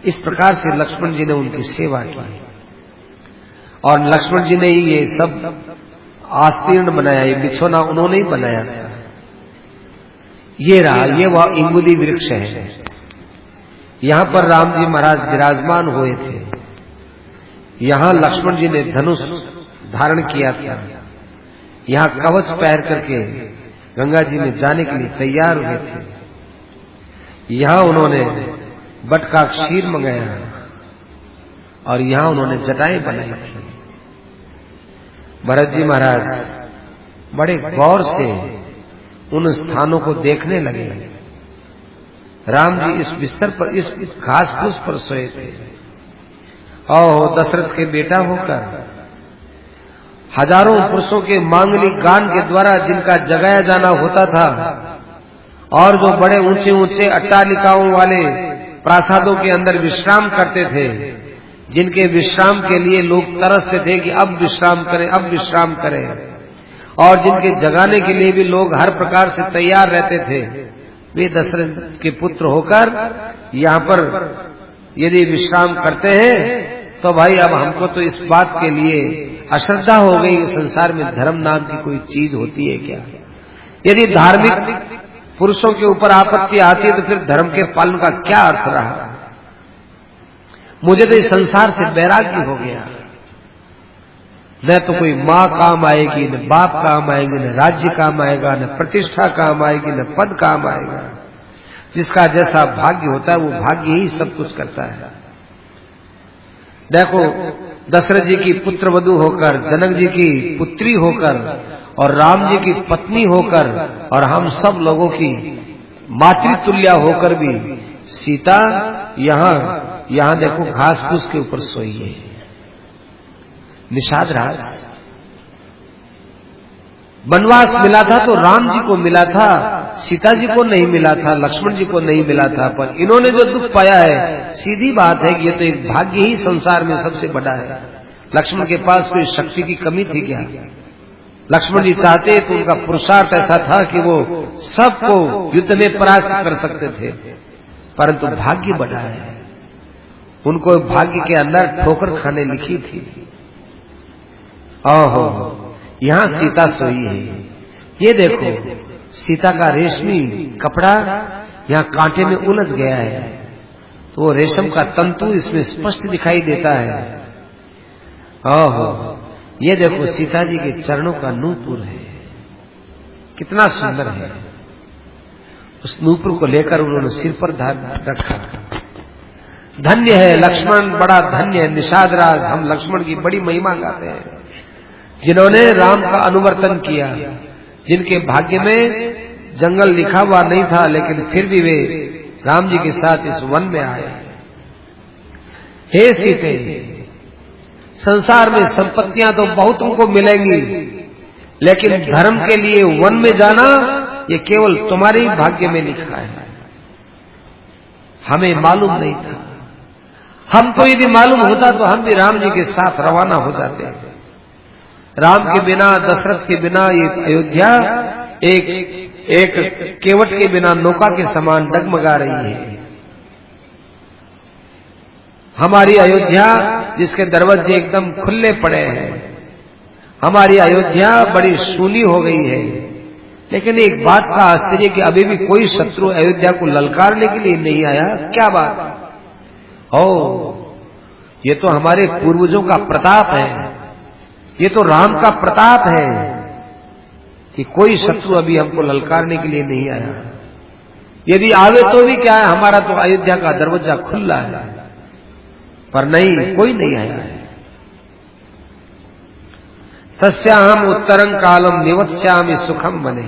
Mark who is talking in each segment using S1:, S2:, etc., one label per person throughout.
S1: इस प्रकार से लक्ष्मण जी ने उनकी सेवा की और लक्ष्मण जी ने ही ये सब आस्तीर्ण बनाया, ये बिछोना उन्होंने ही बनाया था। ये रहा, ये वह इंगुली वृक्ष है। यहां पर राम जी महाराज विराजमान हुए थे। यहां लक्ष्मण जी ने धनुष धारण किया था। यहां कवच पहन करके गंगा जी में जाने के लिए तैयार हुए थे। यहां उन्होंने बट का क्षीर मंगाया और यहां उन्होंने जटाएं बनाई थी। भरत जी महाराज बड़े गौर से उन स्थानों को देखने लगे। राम जी इस बिस्तर पर, इस घास फूस पर सोए थे। और दशरथ के बेटा होकर हजारों पुरुषों के मांगलिक गान के द्वारा जिनका जगाया जाना होता था और जो बड़े ऊंचे ऊंचे अट्टालिकाओं वाले प्रासादों के अंदर विश्राम करते थे, जिनके विश्राम के लिए लोग तरसते थे कि अब विश्राम करें, अब विश्राम करें, और जिनके जगाने के लिए भी लोग हर प्रकार से तैयार रहते थे, वे दशरथ के पुत्र होकर यहाँ पर यदि विश्राम करते हैं तो भाई अब हमको तो इस बात के लिए अश्रद्धा हो गई कि संसार में धर्म नाम की कोई चीज होती है क्या। यदि धार्मिक पुरुषों के ऊपर आपत्ति आती है तो फिर धर्म के पालन का क्या अर्थ रहा। मुझे तो इस संसार से वैराग्य हो गया। न तो कोई माँ काम आएगी, न बाप काम आएंगे, न राज्य काम आएगा, न प्रतिष्ठा काम आएगी, न पद काम आएगा। जिसका जैसा भाग्य होता है वो भाग्य ही सब कुछ करता है। देखो, दशरथ जी की पुत्र वधू होकर, जनक जी की पुत्री होकर और राम जी की पत्नी होकर और हम सब लोगों की मातृतुल्य होकर भी सीता यहाँ देखो घास फूस के ऊपर सोई है। निषाद राज वनवास मिला था तो राम जी को मिला था, सीता जी को नहीं मिला था, लक्ष्मण जी को नहीं मिला था। पर इन्होंने जो दुख पाया है, सीधी बात है कि ये तो एक भाग्य ही संसार में सबसे बड़ा है। लक्ष्मण के पास कोई शक्ति की कमी थी क्या? लक्ष्मण जी चाहते तो उनका पुरुषार्थ ऐसा था कि वो सबको युद्ध में परास्त कर सकते थे, परंतु भाग्य बड़ा है। उनको भाग्य के अंदर ठोकर खाने लिखी थी। ओहो, यहां सीता सोई है। ये देखो, सीता का रेशमी कपड़ा यहाँ कांटे में उलझ गया है, तो वो रेशम का तंतु इसमें स्पष्ट दिखाई देता है। ओहो, ये देखो सीता जी के चरणों का नूपुर है, कितना सुंदर है। उस नूपुर को लेकर उन्होंने सिर पर रखा। धन्य है लक्ष्मण, बड़ा धन्य है निषाद राज। हम लक्ष्मण की बड़ी महिमा गाते हैं, जिन्होंने राम का अनुवर्तन किया, जिनके भाग्य में जंगल लिखा हुआ नहीं था, लेकिन फिर भी वे राम जी के साथ इस वन में आए। हे सीते, संसार में संपत्तियां तो बहुत उनको मिलेंगी, लेकिन धर्म के लिए वन में जाना ये केवल तुम्हारे ही भाग्य में लिखा है। हमें मालूम नहीं था। हमको यदि मालूम होता तो हम भी राम जी के साथ रवाना हो जाते। राम के बिना, दशरथ के बिना ये अयोध्या एक केवट के बिना नौका के समान डगमगा रही है। हमारी अयोध्या जिसके दरवाजे एकदम खुले पड़े हैं, हमारी अयोध्या बड़ी सूनी हो गई है। लेकिन एक बात का आश्चर्य कि अभी भी कोई शत्रु अयोध्या को ललकारने के लिए नहीं आया। क्या बात? ये तो हमारे पूर्वजों का प्रताप है, ये तो राम का प्रताप है कि कोई शत्रु अभी हमको ललकारने के लिए नहीं आया। यदि आवे तो भी क्या है, हमारा तो अयोध्या का दरवाजा खुला है, पर नहीं, कोई नहीं आया है। तस्याहम उत्तरं कालम निवत्स्यामि सुखम बने।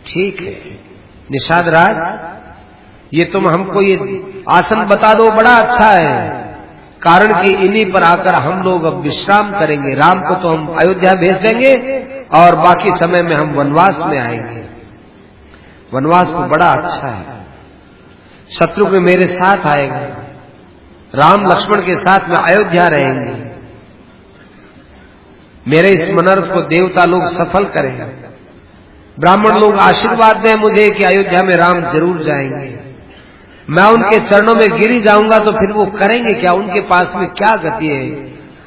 S1: ठीक है निषाद राज, ये तुम हमको ये आसन बता दो, बड़ा अच्छा है, कारण कि इन्हीं पर आकर हम लोग अब विश्राम करेंगे। राम को तो हम अयोध्या भेज देंगे और बाकी समय में हम वनवास में आएंगे। वनवास तो बड़ा अच्छा है, शत्रु के मेरे साथ आएगा, राम लक्ष्मण के साथ में अयोध्या रहेंगे। मेरे इस मनोरथ को देवता लोग सफल करेंगे, ब्राह्मण लोग आशीर्वाद दें मुझे कि अयोध्या में राम जरूर जाएंगे। मैं उनके चरणों में गिर ही जाऊंगा तो फिर वो करेंगे क्या, उनके पास में क्या गति है।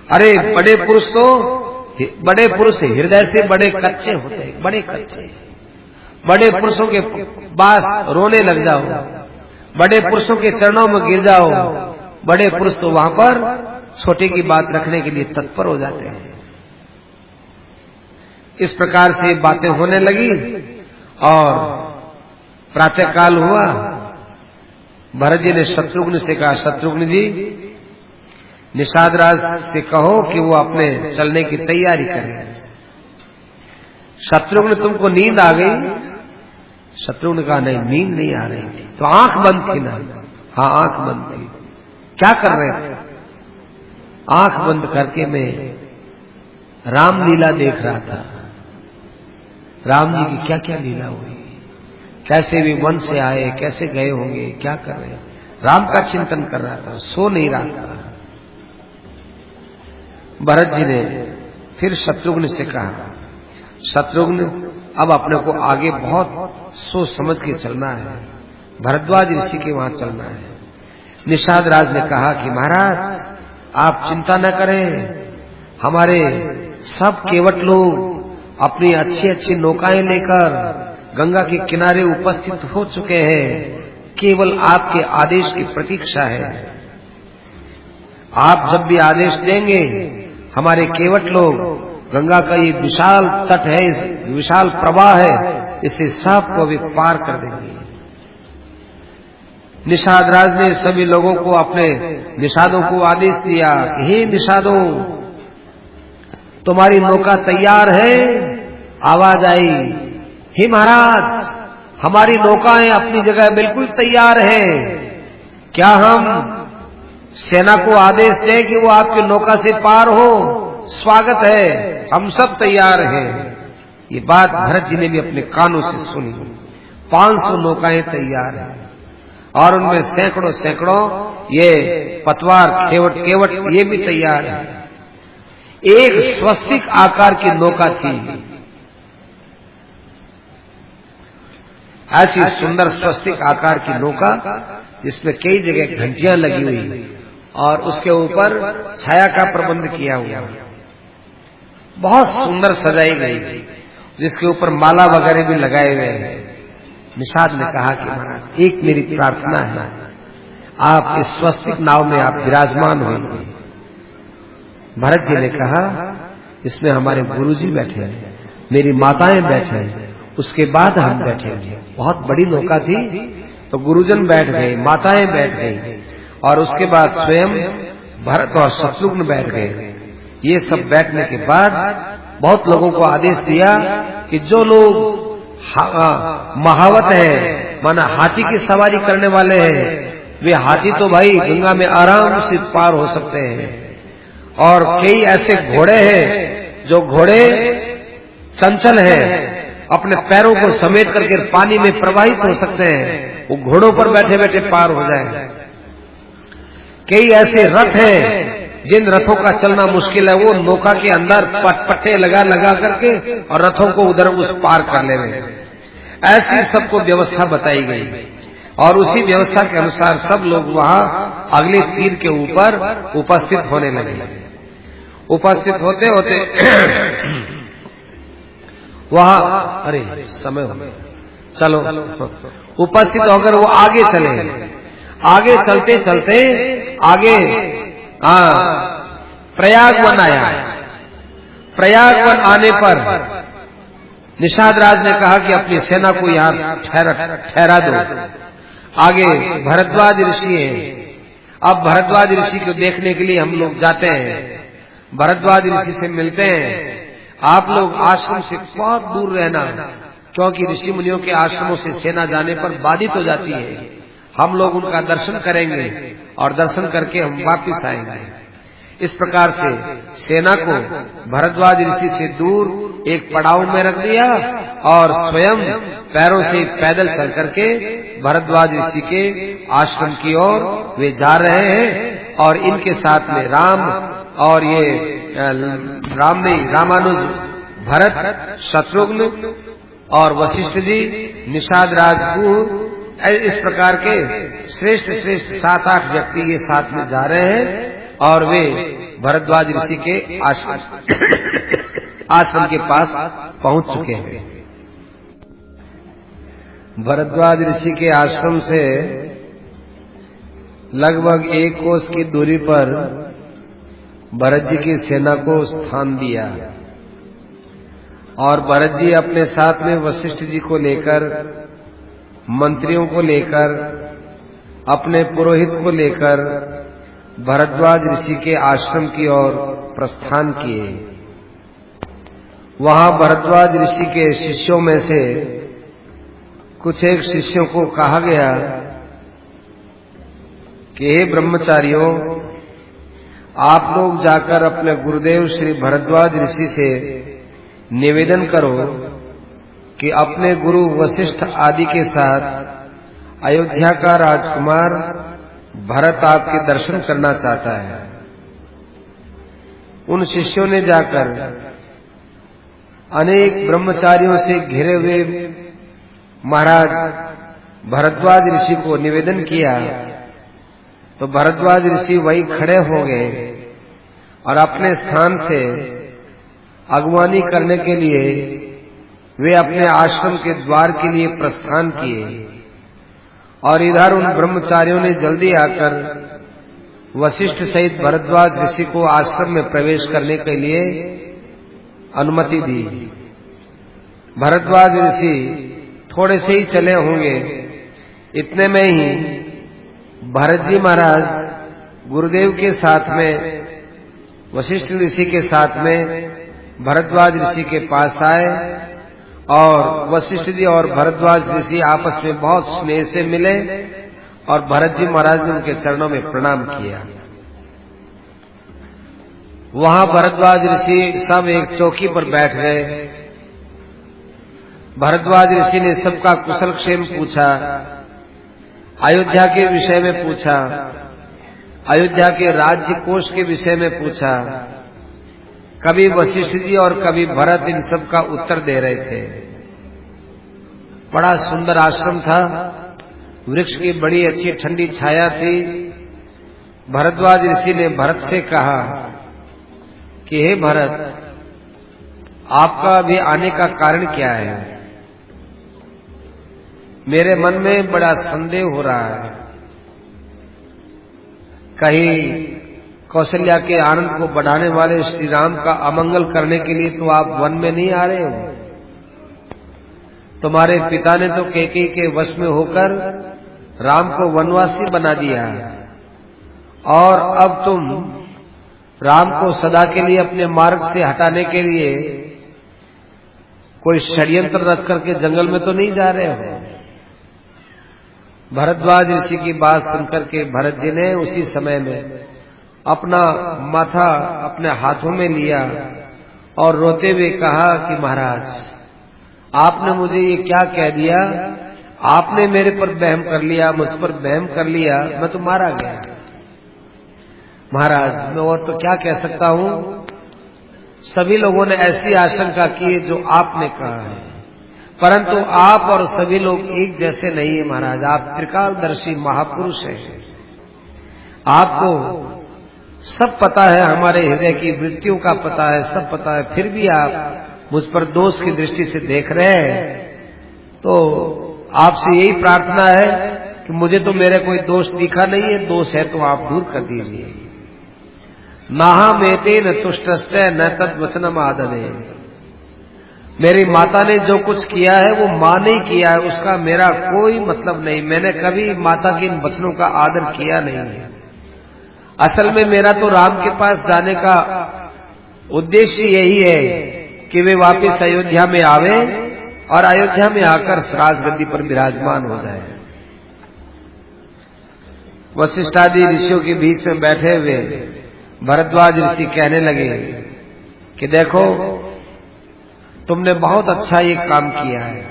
S1: अरे बड़े पुरुष हृदय से बड़े कच्चे होते हैं, बड़े कच्चे। बड़े पुरुषों के पास रोने लग जाओ, बड़े पुरुषों के चरणों में गिर जाओ, बड़े पुरुष तो वहां पर छोटे की बात रखने के लिए तत्पर हो जाते हैं। इस प्रकार से बातें होने लगी और प्रातःकाल हुआ। भरत जी ने शत्रुघ्न से कहा, शत्रुघ्न जी निषाद राज से कहो कि वो अपने चलने की तैयारी करें। शत्रुघ्न तुमको नींद आ गई? शत्रुघ्न कहा नहीं, नींद नहीं आ रही थी। तो आंख बंद थी ना? हाँ आंख बंद थी। क्या कर रहे थे? आंख बंद करके मैं रामलीला देख रहा था। राम जी की क्या क्या लीला हुई, कैसे वे वन से आए, कैसे गए होंगे, क्या कर रहे, राम का चिंतन कर रहा था, सो नहीं रहा था। भरत जी ने फिर शत्रुघ्न से कहा, शत्रुघ्न अब अपने को आगे बहुत सोच समझ के चलना है, भरद्वाज ऋषि के वहां चलना है। निषाद राज ने कहा कि महाराज आप चिंता न करें, हमारे सब केवट लोग अपनी अच्छी अच्छी नौकाएं लेकर गंगा के किनारे उपस्थित हो चुके हैं, केवल आपके आदेश की प्रतीक्षा है। आप जब भी आदेश देंगे हमारे केवट लोग गंगा का ये विशाल तट है, इस विशाल प्रवाह है, इसे सब को भी पार कर देंगे। निषाद राज ने सभी लोगों को, अपने निषादों को आदेश दिया, हे निषादों तुम्हारी नौका तैयार है? आवाज आई, हे महाराज हमारी नौकाएं अपनी जगह बिल्कुल तैयार है। क्या हम सेना को आदेश दें कि वो आपकी नौका से पार हो? स्वागत है, हम सब तैयार हैं। ये बात भरत जी ने भी अपने कानों से सुनी। 500 नौकाएं तैयार हैं और उनमें सैकड़ों सैकड़ों ये पतवार केवट ये भी तैयार है। एक स्वस्तिक आकार की नौका थी, ऐसी सुंदर स्वस्तिक आकार की नौका जिसमें कई जगह घंटियां लगी हुई और उसके ऊपर छाया का प्रबंध किया हुआ, बहुत सुंदर सजाई गई, जिसके ऊपर माला वगैरह भी लगाए हुए हैं। निषाद ने कहा कि महाराज एक मेरी प्रार्थना है, आप इस स्वस्तिक नाव में आप विराजमान होंगे। भरत जी ने कहा इसमें हमारे गुरुजी बैठे हैं, मेरी माताएं बैठे हैं, उसके बाद हम बैठेंगे। बहुत बड़ी नौका थी तो गुरुजन बैठ गए, माताएं बैठ गई और उसके बाद स्वयं भरत और शत्रुघ्न बैठ गए। ये सब बैठने के बाद बहुत लोगों को आदेश दिया कि जो लोग महावत है, माना हाथी की सवारी करने वाले हैं, वे हाथी तो भाई गंगा में आराम से पार हो सकते हैं। और कई ऐसे घोड़े हैं जो घोड़े चंचल हैं, अपने पैरों को समेट करके पानी में प्रवाहित हो सकते हैं, वो घोड़ों पर बैठे बैठे पार हो जाए। कई ऐसे रथ हैं जिन रथों का चलना मुश्किल है, वो नौका के अंदर पट्टे लगा लगा करके और रथों को उधर उस पार कर ले रहे। ऐसी सबको व्यवस्था बताई गई और उसी व्यवस्था के अनुसार सब लोग वहां अगले तीर के ऊपर उपस्थित होने लगे। उपस्थित होते होते वहां, अरे समय हो गया, चलो उपस्थित होकर वो आगे चले। आगे चलते चलते आगे प्रयाग वन आया। प्रयाग वन आने पर निषाद राज ने कहा कि अपनी सेना को यहाँ ठहरा दो, आगे भरद्वाज ऋषि हैं। अब भरद्वाज ऋषि को देखने के लिए हम लोग जाते हैं, भरद्वाज ऋषि से मिलते हैं। आप लोग आश्रम से बहुत दूर रहना, क्योंकि ऋषि मुनियों के आश्रमों से सेना जाने पर बाधित हो जाती है। हम लोग उनका दर्शन करेंगे और दर्शन करके हम वापस आएंगे। इस प्रकार से सेना को भरद्वाज ऋषि से दूर एक पड़ाव में रख दिया और स्वयं पैरों से पैदल चल करके भरद्वाज ऋषि के आश्रम की ओर वे जा रहे हैं। और इनके साथ में राम और ये रामानुज, भरत, शत्रुघ्न और वशिष्ठ जी, निषाद राजपूत, इस प्रकार के श्रेष्ठ श्रेष्ठ 7-8 व्यक्ति ये साथ में जा रहे हैं और वे भरद्वाज ऋषि के आश्रम के पास पहुंच चुके हैं। भरद्वाज ऋषि के आश्रम से लगभग 1 कोस की दूरी पर भरत जी की सेना को स्थान दिया और भरत जी अपने साथ में वशिष्ठ जी को लेकर, मंत्रियों को लेकर, अपने पुरोहित को लेकर भरद्वाज ऋषि के आश्रम की ओर प्रस्थान किए। वहां भरद्वाज ऋषि के शिष्यों में से कुछ एक शिष्यों को कहा गया कि हे ब्रह्मचारियों, आप लोग जाकर अपने गुरुदेव श्री भरद्वाज ऋषि से निवेदन करो कि अपने गुरु वशिष्ठ आदि के साथ अयोध्या का राजकुमार भरत आपके दर्शन करना चाहता है। उन शिष्यों ने जाकर अनेक ब्रह्मचारियों से घिरे हुए महाराज भरद्वाज ऋषि को निवेदन किया तो भरद्वाज ऋषि वही खड़े हो गए और अपने स्थान से अगवानी करने के लिए वे अपने आश्रम के द्वार के लिए प्रस्थान किए और इधर उन ब्रह्मचारियों ने जल्दी आकर वशिष्ठ सहित भरद्वाज ऋषि को आश्रम में प्रवेश करने के लिए अनुमति दी। भरद्वाज ऋषि थोड़े से ही चले होंगे, इतने में ही भरत जी महाराज गुरुदेव के साथ में, वशिष्ठ ऋषि के साथ में भरद्वाज ऋषि के पास आए और वशिष्ठ जी और भरद्वाज ऋषि आपस में बहुत स्नेह से मिले और भरत जी महाराज ने उनके चरणों में प्रणाम किया। वहां भरद्वाज ऋषि सब एक चौकी पर बैठ गए। भरद्वाज ऋषि ने सबका कुशल क्षेम पूछा, अयोध्या के विषय में पूछा, अयोध्या के राज्य कोष के विषय में पूछा। कभी वशिष्ठ जी और कभी भरत इन सब का उत्तर दे रहे थे। बड़ा सुंदर आश्रम था, वृक्ष की बड़ी अच्छी ठंडी छाया थी। भरद्वाज ऋषि ने भरत से कहा कि हे भरत, आपका अभी आने का कारण क्या है? मेरे मन में बड़ा संदेह हो रहा है। कहीं कौशल्या के आनंद को बढ़ाने वाले श्री राम का अमंगल करने के लिए तो आप वन में नहीं आ रहे हो? तुम्हारे पिता ने तो कैकेयी के वश में होकर राम को वनवासी बना दिया और अब तुम राम को सदा के लिए अपने मार्ग से हटाने के लिए कोई षड्यंत्र रच करके जंगल में तो नहीं जा रहे हो? भरद्वाज ऋषि की बात सुनकर के भरत जी ने उसी समय में अपना माथा अपने हाथों में लिया और रोते हुए कहा कि महाराज, आपने मुझे ये क्या कह दिया? आपने मेरे पर वहम कर लिया, मुझ पर वहम कर लिया, मैं तो मारा गया। महाराज, मैं और तो क्या कह सकता हूं? सभी लोगों ने ऐसी आशंका की जो आपने कहा है, परंतु आप और सभी लोग एक जैसे नहीं है महाराज। आप त्रिकालदर्शी महापुरुष हैं, आपको सब पता है, हमारे हृदय की वृत्तियों का पता है, सब पता है, फिर भी आप मुझ पर दोष की दृष्टि से देख रहे हैं। तो आपसे यही प्रार्थना है कि मुझे तो मेरे कोई दोष दिखा नहीं है, दोष है तो आप दूर कर दीजिए। नाहमेते न तुष्टश्च न तद वचनम आदने। मेरी माता ने जो कुछ किया है वो मां ने किया है, उसका मेरा कोई मतलब नहीं। मैंने कभी माता के इन वचनों का आदर किया नहीं है। असल में मेरा तो राम के पास जाने का उद्देश्य यही है कि वे वापस अयोध्या में आवे और अयोध्या में आकर राजगद्दी पर विराजमान हो जाए। वशिष्ठ आदि ऋषियों के बीच में बैठे हुए भरद्वाज ऋषि कहने लगे कि देखो, तुमने बहुत अच्छा ये काम किया है।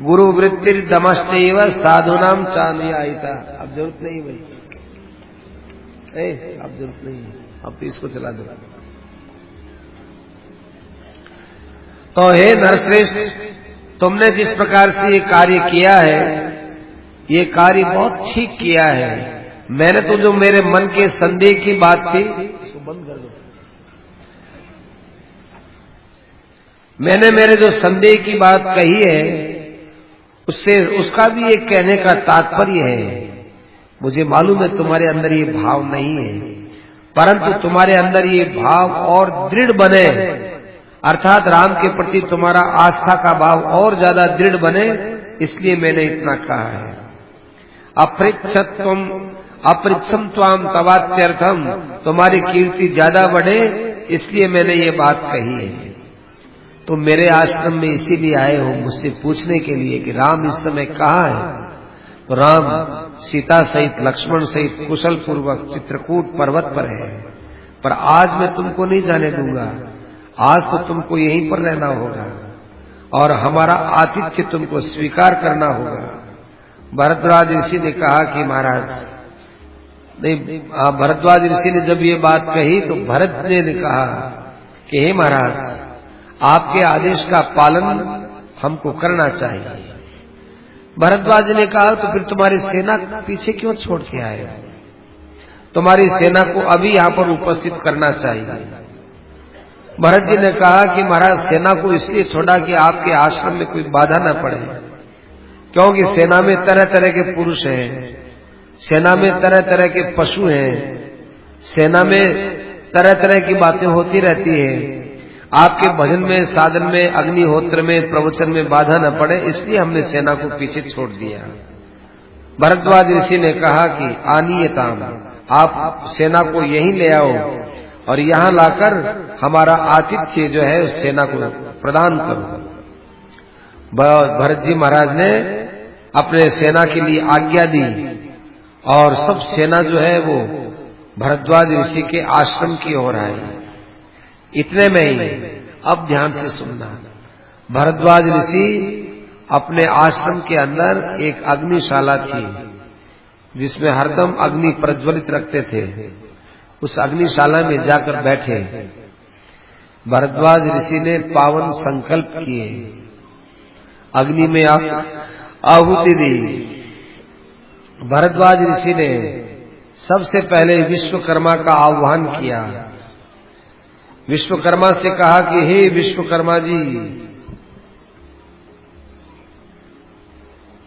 S1: गुरु वृत्तिर दमश्चैव साधुनाम चानुयायिता। अब जरूरत नहीं भाई, अब जरूरत नहीं, अब तो इसको चला दो। तो हे नरश्रेष्ठ, तुमने जिस प्रकार से ये कार्य किया है ये कार्य बहुत ठीक किया है। मैंने तो जो मेरे मन के संदेह की बात थी, इसको बंद कर दो। मैंने मेरे जो संदेह की बात कही है, उसका भी एक कहने का तात्पर्य है। मुझे मालूम है तुम्हारे अंदर ये भाव नहीं है, परंतु तुम्हारे अंदर ये भाव और दृढ़ बने, अर्थात राम के प्रति तुम्हारा आस्था का भाव और ज्यादा दृढ़ बने, इसलिए मैंने इतना कहा है। अपृच्छम त्वाम तवात्यर्थम, तुम्हारी कीर्ति ज्यादा बढ़े, इसलिए मैंने ये बात कही है। तो मेरे आश्रम में इसीलिए आए हो मुझसे पूछने के लिए कि राम इस समय कहाँ है। तो राम सीता सहित लक्ष्मण सहित कुशल पूर्वक चित्रकूट पर्वत पर है, पर आज मैं तुमको नहीं जाने दूंगा। आज तो तुमको यहीं पर रहना होगा और हमारा आतिथ्य तुमको स्वीकार करना होगा। भरद्वाज ऋषि ने कहा कि महाराज नहीं, भरद्वाज ऋषि ने जब ये बात कही तो भरत ने कहा कि हे महाराज, आपके आदेश का पालन हमको करना चाहिए। भरद्वाज ने कहा तो फिर तुम्हारी सेना पीछे क्यों छोड़ के आए? तुम्हारी सेना को अभी यहाँ पर उपस्थित करना चाहिए। भरत जी ने कहा कि महाराज, सेना को इसलिए छोड़ा कि आपके आश्रम में कोई बाधा न पड़े, क्योंकि सेना में तरह तरह के पुरुष हैं, सेना में तरह तरह के पशु हैं, सेना में तरह तरह की बातें होती रहती है। आपके भजन में, साधन में, अग्निहोत्र में, प्रवचन में बाधा न पड़े, इसलिए हमने सेना को पीछे छोड़ दिया। भरद्वाज ऋषि ने कहा कि आनीयताम, आप सेना को यहीं ले आओ और यहाँ लाकर हमारा आतिथ्य जो है उस सेना को प्रदान करो। भरत जी महाराज ने अपने सेना के लिए आज्ञा दी और सब सेना जो है वो भरद्वाज ऋषि के आश्रम की ओर आई। इतने में ही, अब ध्यान से सुनना, भरद्वाज ऋषि अपने आश्रम के अंदर एक अग्निशाला थी जिसमें हरदम अग्नि प्रज्वलित रखते थे। उस अग्निशाला में जाकर बैठे। भरद्वाज ऋषि ने पावन संकल्प किए, अग्नि में आहुति दी। भरद्वाज ऋषि ने सबसे पहले विश्वकर्मा का आह्वान किया। विश्वकर्मा से कहा कि हे विश्वकर्मा जी,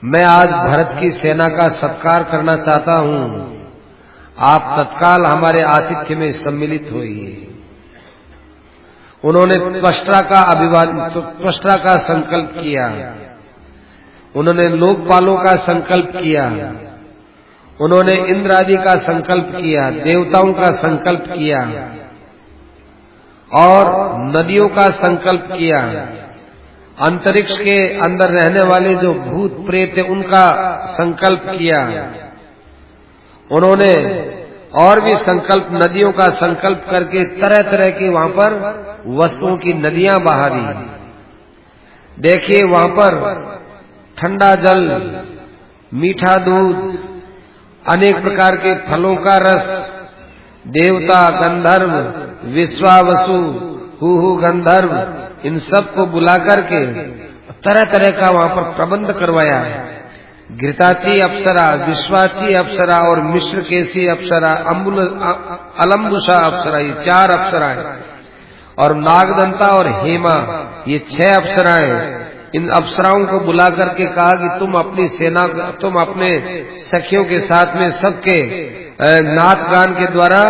S1: मैं आज भरत की सेना का सत्कार करना चाहता हूं, आप तत्काल हमारे आतिथ्य में सम्मिलित होइए। उन्होंने त्वष्टा का संकल्प किया, उन्होंने लोकपालों का संकल्प किया, उन्होंने इंद्र आदि का संकल्प किया, देवताओं का संकल्प किया और नदियों का संकल्प किया, अंतरिक्ष के अंदर रहने वाले जो भूत प्रेत है उनका संकल्प किया। उन्होंने और भी संकल्प, नदियों का संकल्प करके तरह तरह की वहां पर वस्तुओं की नदियां बहारी। देखिए वहां पर ठंडा जल, मीठा दूध, अनेक प्रकार के फलों का रस, देवता, गंधर्व, विश्वावसु, हुहु गंधर्व, इन सब को बुला करके तरह तरह का वहां पर प्रबंध करवाया। घृताची अप्सरा, विश्वाची अप्सरा और मिश्रकेशी अप्सरा, अलम्बुषा अप्सरा, ये 4 अप्सराएं, और नागदंता और हेमा, ये 6 अप्सराएं। इन अप्सराओं को बुला करके कहा कि तुम अपनी सेना, तुम अपने सखियों के साथ में सबके नाच गान के द्वारा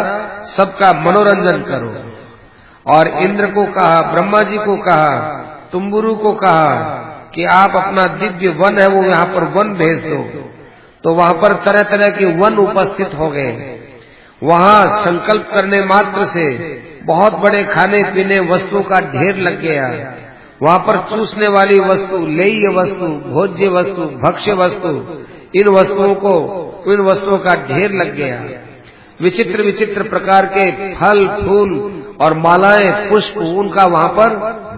S1: सबका मनोरंजन करो। और इंद्र को कहा, ब्रह्मा जी को कहा, तुम्बुरु को कहा कि आप अपना दिव्य वन है वो यहाँ पर वन भेज दो। तो वहां पर तरह तरह के वन उपस्थित हो गए। वहां संकल्प करने मात्र से बहुत बड़े खाने पीने वस्तुओं का ढेर लग गया। वहां पर चूसने वाली वस्तु, लेह्य वस्तु, भोज्य वस्तु, भक्ष्य वस्तु, इन वस्तुओं का ढेर लग गया। विचित्र विचित्र प्रकार के फल, फूल और मालाएं, पुष्प, उनका वहां पर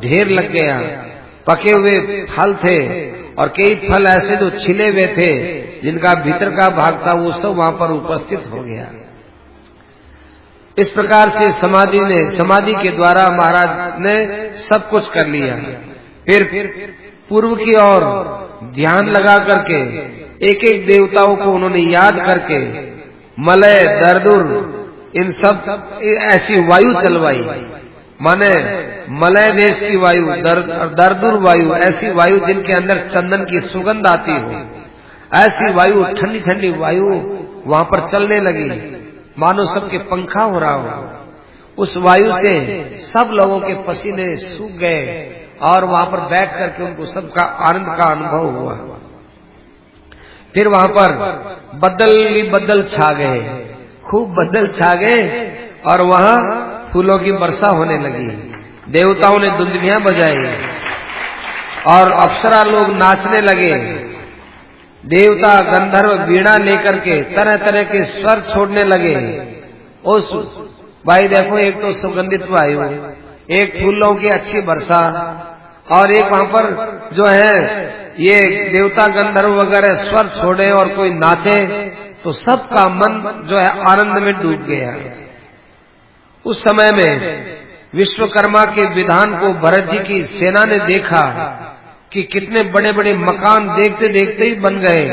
S1: ढेर लग गया। पके हुए फल थे और कई फल ऐसे जो छिले हुए थे, जिनका भीतर का भाग था, वो सब वहां पर उपस्थित हो गया। इस प्रकार से समाधि के द्वारा महाराज ने सब कुछ कर लिया। फिर पूर्व की ओर ध्यान लगा करके एक एक देवताओं को उन्होंने याद करके मलय दर्दुर इन सब ऐसी वायु चलवाई, माने मलय देश की वायु, दर्दुर वायु, ऐसी वायु जिनके अंदर चंदन की सुगंध आती हो, ऐसी वायु, ठंडी ठंडी वायु वहां पर चलने लगी, मानो सबके पंखा हो रहा हो। उस वायु से सब लोगों के पसीने सूख गए और वहां पर बैठ करके उनको सबका आनंद का अनुभव हुआ। फिर वहां पर बदल ही बदल छा गए, खूब बदल छा गए और वहां फूलों की वर्षा होने लगी। देवताओं ने दुंदुभियां बजाई और अप्सरा लोग नाचने लगे। देवता गंधर्व वीणा लेकर के तरह तरह के स्वर छोड़ने लगे। उस भाई देखो, एक तो सुगंधित वायु, एक फूलों की अच्छी वर्षा और एक वहां पर जो है ये देवता गंधर्व वगैरह स्वर छोड़े और कोई नाचे, तो सबका मन जो है आनंद में डूब गया। उस समय में विश्वकर्मा के विधान को भरत जी की सेना ने देखा कि कितने बड़े बड़े मकान देखते देखते ही बन गए।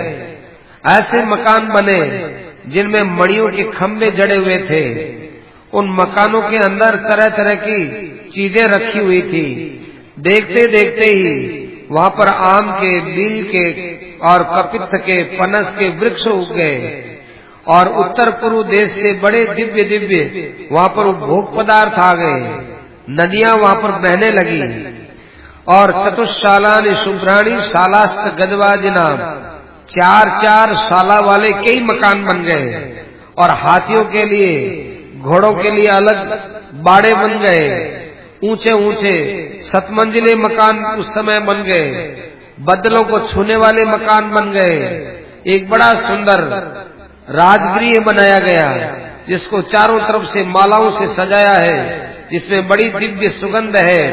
S1: ऐसे मकान बने जिनमें मणियों के खंभे जड़े हुए थे। उन मकानों के अंदर तरह तरह की चीजें रखी हुई थी। देखते देखते ही वहां पर आम के, बील के और कपित्थ के, पनस के वृक्ष उग गए और उत्तर पूर्व देश से बड़े दिव्य दिव्य वहां पर उपभोग पदार्थ आ गए। नदियां वहां पर बहने लगी और चतुशालानि शुभ्राणि शालाश्च गजवाजिनाम, चार चार शाला वाले कई मकान बन गए और हाथियों के लिए, घोड़ों के लिए अलग बाड़े बन गए। ऊंचे ऊंचे सतमंजिले मकान उस समय बन गए। बदलों को छूने वाले मकान बन गए। एक बड़ा सुंदर राजगृह बनाया गया जिसको चारों तरफ से मालाओं से सजाया है, जिसमें बड़ी दिव्य सुगंध है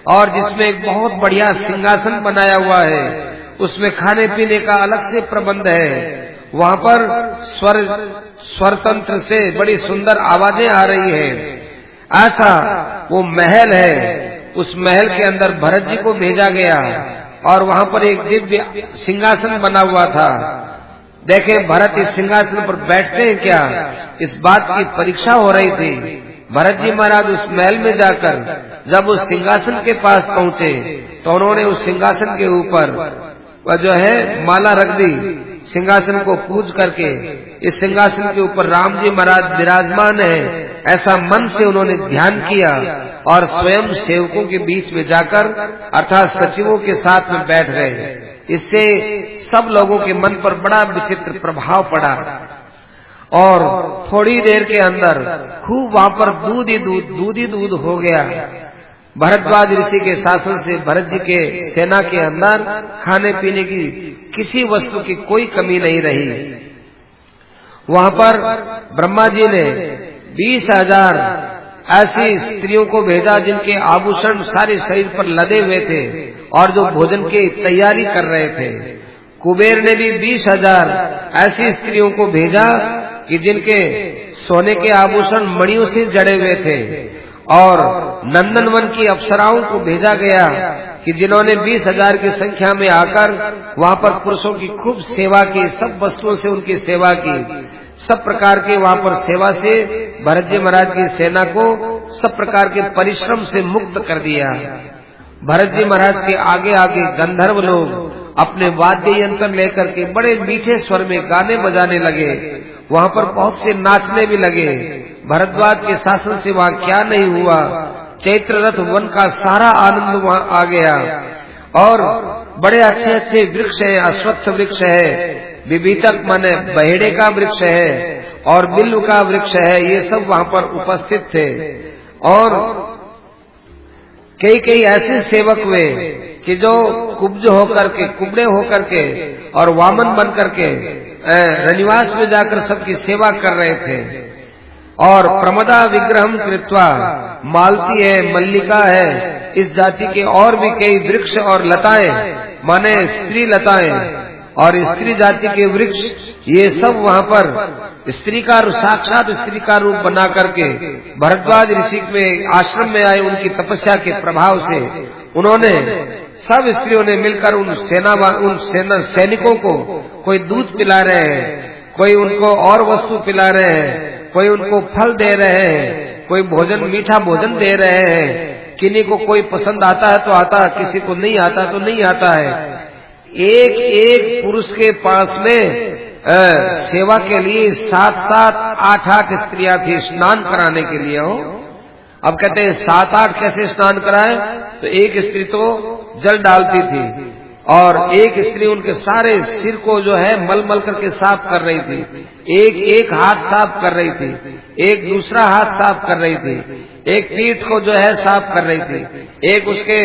S1: और जिसमें एक बहुत बढ़िया सिंहासन बनाया हुआ है। उसमें खाने पीने का अलग से प्रबंध है। वहां पर स्वर तंत्र से बड़ी सुंदर आवाजें आ रही है। ऐसा वो महल है। उस महल के अंदर भरत जी को भेजा गया और वहां पर एक दिव्य सिंहासन बना हुआ था। देखे भरत इस सिंहासन पर बैठते हैं क्या, इस बात की परीक्षा हो रही थी। भरत जी महाराज उस महल में जाकर जब उस सिंहासन के पास पहुंचे तो उन्होंने उस सिंहासन के ऊपर जो है माला रख दी। सिंहासन को पूज करके इस सिंहासन के ऊपर राम जी महाराज विराजमान है, ऐसा मन से उन्होंने ध्यान किया और स्वयं सेवकों के बीच में जाकर अर्थात सचिवों के साथ में बैठ गए। इससे सब लोगों के मन पर बड़ा विचित्र प्रभाव पड़ा और थोड़ी देर के अंदर खूब वहां पर दूध ही दूध हो गया। भरद्वाज ऋषि के शासन से भरत जी के सेना के अंदर खाने पीने की किसी वस्तु की कोई कमी नहीं रही। वहां पर ब्रह्मा जी ने 20,000 ऐसी स्त्रियों को भेजा जिनके आभूषण सारे शरीर पर लदे हुए थे और जो भोजन की तैयारी कर रहे थे। कुबेर ने भी 20,000 ऐसी स्त्रियों को भेजा कि जिनके सोने के आभूषण मणियों से जड़े हुए थे और नंदनवन की अप्सराओं को भेजा गया कि जिन्होंने 20,000 की संख्या में आकर वहां पर पुरुषों की खूब सेवा की, सब वस्तुओं से उनकी सेवा की। सब प्रकार के वहां पर सेवा से भरत जी महाराज की सेना को सब प्रकार के परिश्रम से मुक्त कर दिया। भरत जी महाराज के आगे आगे गंधर्व लोग अपने वाद्य यंत्र लेकर के बड़े मीठे स्वर में गाने बजाने लगे। वहां पर बहुत से नाचने भी लगे। भरद्वाज के शासन से वहां क्या नहीं हुआ। चैत्र रथ वन का सारा आनंद वहां आ गया और बड़े अच्छे अच्छे वृक्ष है, अश्वत्थ वृक्ष है, विभीतक माने बहेड़े का वृक्ष है और बिल्व का वृक्ष है, ये सब वहां पर उपस्थित थे। और कई कई ऐसे सेवक हुए कि जो कुब्ज होकर के, कुबड़े होकर के और वामन बन करके रनिवास में जाकर सबकी सेवा कर रहे थे। और प्रमदा विग्रहम कृत्वा, मालती है, मल्लिका है, इस जाति के और भी कई वृक्ष और लताएं माने स्त्री लताएं और स्त्री जाति के वृक्ष, ये सब वहां पर स्त्री का साक्षात स्त्री का रूप बना करके भरद्वाज ऋषि में आश्रम में आए। उनकी तपस्या के प्रभाव से उन्होंने सब स्त्रियों ने मिलकर उन सैनिकों को कोई दूध पिला रहे हैं, कोई उनको और वस्तु पिला रहे हैं, कोई उनको फल दे रहे हैं, कोई भोजन मीठा भोजन दे रहे हैं। किन्हीं को कोई पसंद आता है तो आता, किसी को नहीं आता तो नहीं आता है। एक एक पुरुष के पास में सेवा के लिए 7-7, 8-8 स्त्रियां थी स्नान कराने के लिए। हो अब कहते हैं 7-8 कैसे स्नान कराए? तो एक स्त्री तो जल डालती थी और एक स्त्री उनके सारे सिर को जो है मल मल करके साफ कर रही थी। एक हाथ साफ कर रही थी, एक दूसरा हाथ साफ कर रही थी, एक पीठ को जो है साफ कर रही थी, एक उसके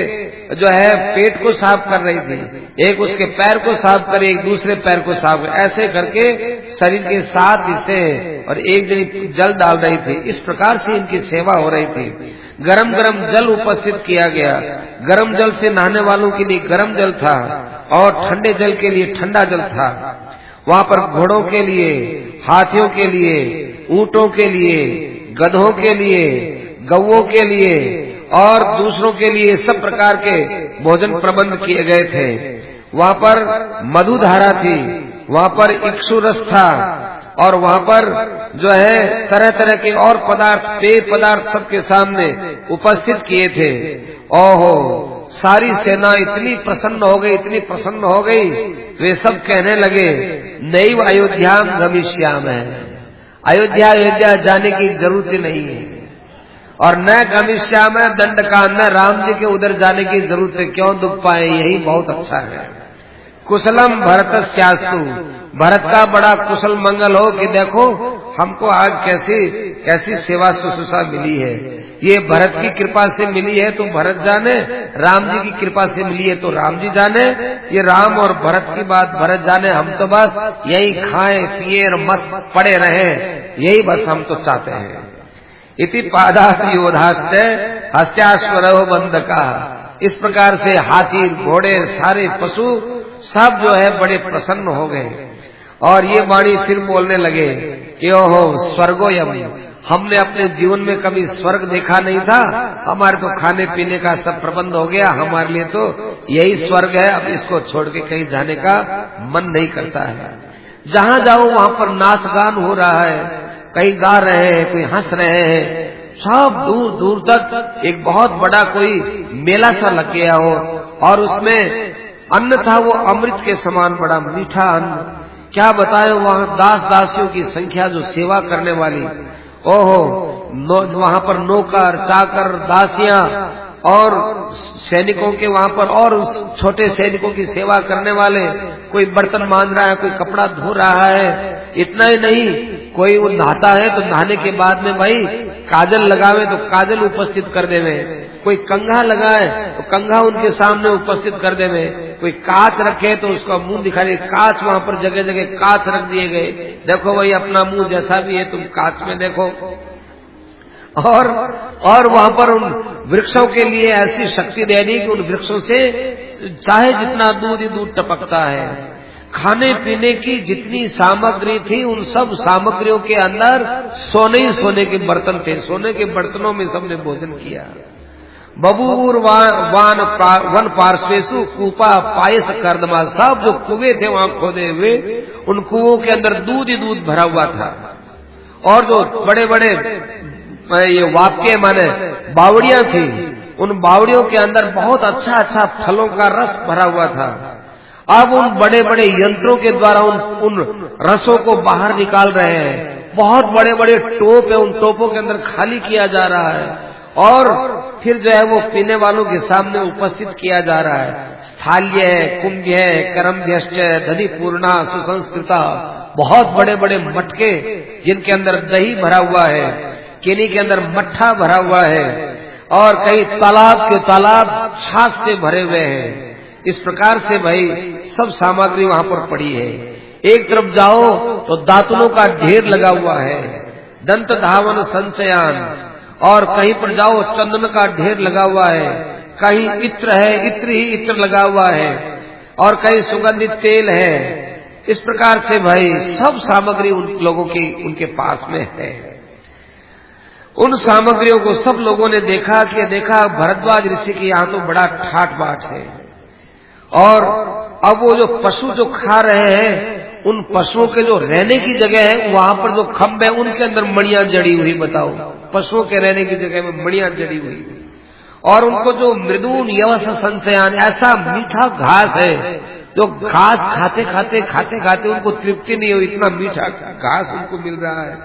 S1: जो है पेट को साफ कर रही थी, एक उसके पैर को साफ कर, एक दूसरे पैर को साफ कर, ऐसे करके शरीर के 7 हिस्से और एक जनी जल डाल रही थी। इस प्रकार से इनकी सेवा हो रही थी। गरम गरम जल उपस्थित किया गया। गरम जल से नहाने वालों के लिए गरम जल था और ठंडे जल के लिए ठंडा जल था। वहां पर घोड़ों के लिए, हाथियों के लिए, ऊंटों के लिए, गधों के लिए, गौओं के लिए और दूसरों के लिए सब प्रकार के भोजन प्रबंध किए गए थे। वहां पर मधुधारा थी, वहां पर इक्षु रस था और वहां पर जो है तरह तरह के और पदार्थ, पेय पदार्थ सबके सामने उपस्थित किए थे। ओहो, सारी सेना इतनी प्रसन्न हो गई, इतनी प्रसन्न हो गई, वे सब कहने लगे नैव अयोध्याम गमिष्यामः, अयोध्या जाने की जरूरत ही नहीं है और न गमिष्यामः दंडका, न राम जी के उधर जाने की जरूरत है, क्यों दुख पाए, यही बहुत अच्छा है। कुशलम भरतस्यास्तु, भरत का बड़ा कुशल मंगल हो कि देखो हमको आज कैसी सेवा शुश्रूषा मिली है। ये भरत की कृपा से मिली है तो भरत जाने, राम जी की कृपा से मिली है तो राम जी जाने। ये राम और भरत की बात भरत जाने, हम तो बस यही खाएं पिए और मस्त पड़े रहे, यही बस हम तो चाहते हैं। इति पादात योधाश्च हस्त्याश्वरो बंधका, इस प्रकार से हाथी घोड़े सारे पशु सब जो है बड़े प्रसन्न हो गए और ये वाणी फिर बोलने लगे कि ओहो स्वर्गोयम, हमने अपने जीवन में कभी स्वर्ग देखा नहीं था, हमारे तो खाने पीने का सब प्रबंध हो गया, हमारे लिए तो यही स्वर्ग है, अब इसको छोड़ के कहीं जाने का मन नहीं करता है। जहां जाओ वहां पर नाच गान हो रहा है, कहीं गा रहे हैं, कोई हंस रहे हैं, सब दूर दूर तक एक बहुत बड़ा कोई मेला सा लग गया हो और उसमें अन्न था वो अमृत के समान बड़ा मीठा अन्न। क्या बताएं, वहां दास दासियों की संख्या जो सेवा करने वाली, ओहो, वहां पर नौकर चाकर दासियां और सैनिकों के वहां पर और उस छोटे सैनिकों की सेवा करने वाले, कोई बर्तन मांज रहा है, कोई कपड़ा धो रहा है। इतना ही नहीं, कोई वो नहाता है तो नहाने के बाद में भाई काजल लगावे तो काजल उपस्थित कर देवे, कोई कंघा लगाए तो कंघा उनके सामने उपस्थित कर देवे, कोई कांच रखे तो उसका मुंह दिखा दे, कांच वहां पर जगह जगह कांच रख दिए गए, देखो भाई अपना मुंह जैसा भी है तुम कांच में देखो। और वहां पर उन वृक्षों के लिए ऐसी शक्ति दे दी कि उन वृक्षों से चाहे जितना दूध ही दूध टपकता है। खाने पीने की जितनी सामग्री थी उन सब सामग्रियों के अंदर सोने ही सोने के बर्तन थे, सोने के बर्तनों में सबने भोजन किया। बबूर वन पार्श्वेसु कूपा पायस कर्दमा, सब जो कुएं थे वहां खोदे हुए उन कुओं के अंदर दूध ही दूध भरा हुआ था और जो बड़े बड़े ये वाक्य माने बावड़ियां थी, उन बावड़ियों के अंदर बहुत अच्छा अच्छा फलों का रस भरा हुआ था। अब उन बड़े बड़े यंत्रों के द्वारा उन रसों को बाहर निकाल रहे हैं। बहुत बड़े बड़े टोप है, उन टोपों के अंदर खाली किया जा रहा है और फिर जो है वो पीने वालों के सामने उपस्थित किया जा रहा है। स्थाल्य है, कुंभ है, करमध्यश्च दधि पूर्णा सुसंस्कृता, बहुत बड़े बड़े मटके जिनके अंदर दही भरा हुआ है, किन्हीं के अंदर मट्ठा भरा हुआ है और कई तालाब के तालाब छाछ से भरे हुए हैं। इस प्रकार से भाई सब सामग्री वहां पर पड़ी है। एक तरफ जाओ तो दातुनों का ढेर लगा हुआ है, दंत धावन संचयान, और कहीं पर जाओ चंदन का ढेर लगा हुआ है, कहीं इत्र है, इत्र ही इत्र लगा हुआ है और कहीं सुगंधित तेल है। इस प्रकार से भाई सब सामग्री उन लोगों की उनके पास में है। उन सामग्रियों को सब लोगों ने देखा कि देखा भरद्वाज ऋषि की यहाँ तो बड़ा ठाट बाट है, और अब वो जो पशु जो खा रहे हैं, उन पशुओं के जो रहने की जगह है, वहां पर जो खंभ है उनके अंदर मणियां जड़ी हुई। बताओ, पशुओं के रहने की जगह में मणियां जड़ी हुई, और उनको जो मृदून यवस संशयान, ऐसा मीठा घास है, जो घास खाते खाते उनको तृप्ति नहीं हुई, इतना मीठा घास उनको मिल रहा है।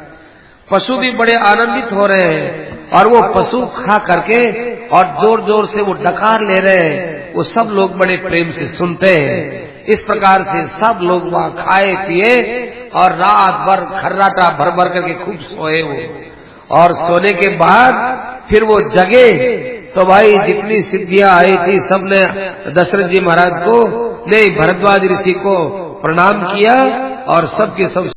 S1: पशु भी बड़े आनंदित हो रहे हैं, और वो पशु खा करके और जोर जोर से वो डकार ले रहे हैं, वो सब लोग बड़े प्रेम से सुनते हैं। इस प्रकार से सब लोग वहां खाए पिए और रात भर खर्राटा भर भर करके खूब सोए वो, और सोने के बाद फिर वो जगे तो भाई जितनी सिद्धियां आई थी सबने दशरथ जी महाराज को, नहीं भरद्वाज ऋषि को प्रणाम किया, और सबके सब